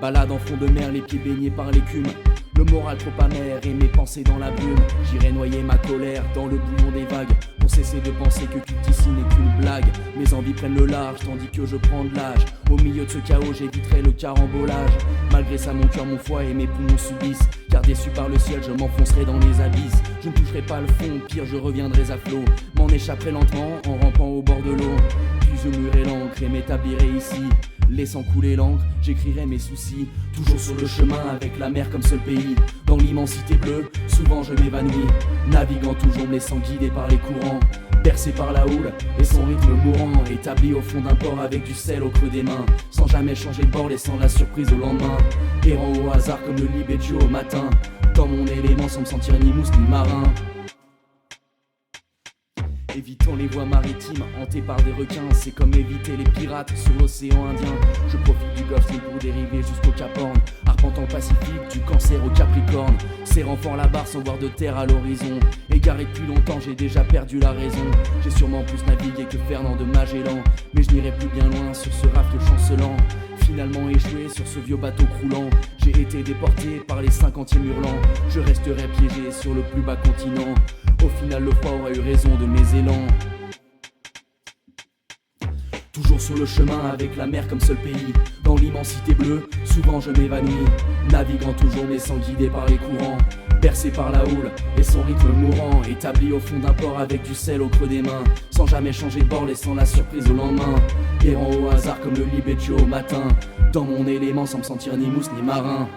Balade en fond de mer, les pieds baignés par l'écume. Le moral trop amer et mes pensées dans la brume. J'irai noyer ma colère dans le bouillon des vagues, pour cesser de penser que tout ici n'est qu'une blague. Mes envies prennent le large tandis que je prends de l'âge. Au milieu de ce chaos j'éviterai le carambolage. Malgré ça mon cœur, mon foie et mes poumons subissent. Car déçu par le ciel je m'enfoncerai dans les abysses. Je ne toucherai pas le fond, pire je reviendrai à flot. M'en échapperai lentement en rampant au bord de l'eau. Puis je mouillerai l'encre et m'établirai ici. Laissant couler l'encre, j'écrirai mes soucis. Toujours sur le chemin avec la mer comme seul pays. Dans l'immensité bleue, souvent je m'évanouis. Naviguant toujours me laissant guider par les courants. Bercé par la houle et son rythme mourant. Établi au fond d'un port avec du sel au creux des mains. Sans jamais changer de bord, laissant la surprise au lendemain. Errant au hasard comme le libédio au matin. Dans mon élément sans me sentir ni mousse ni marin. Évitant les voies maritimes hantées par des requins. C'est comme éviter les pirates sur l'océan Indien. Je profite du Gulf Stream pour dériver jusqu'au Cap Horn. Arpentant le Pacifique, du Cancer au Capricorne. Serrant fort la barre sans voir de terre à l'horizon. Égaré depuis longtemps, j'ai déjà perdu la raison. J'ai sûrement plus navigué que Fernand de Magellan. Mais je n'irai plus bien loin sur ce raft chancelant. Finalement échoué sur ce vieux bateau croulant. J'ai été déporté par les 50e hurlants. Je resterai piégé sur le plus bas continent. Au final le froid aura eu raison de mes élans. Toujours sur le chemin avec la mer comme seul pays. Dans l'immensité bleue, souvent je m'évanouis. Naviguant toujours mais sans guider par les courants. Bercé par la houle et son rythme mourant. Établi au fond d'un port avec du sel au creux des mains. Sans jamais changer de bord, laissant la surprise au lendemain. Errant au hasard comme le libédio au matin. Dans mon élément sans me sentir ni mousse ni marin.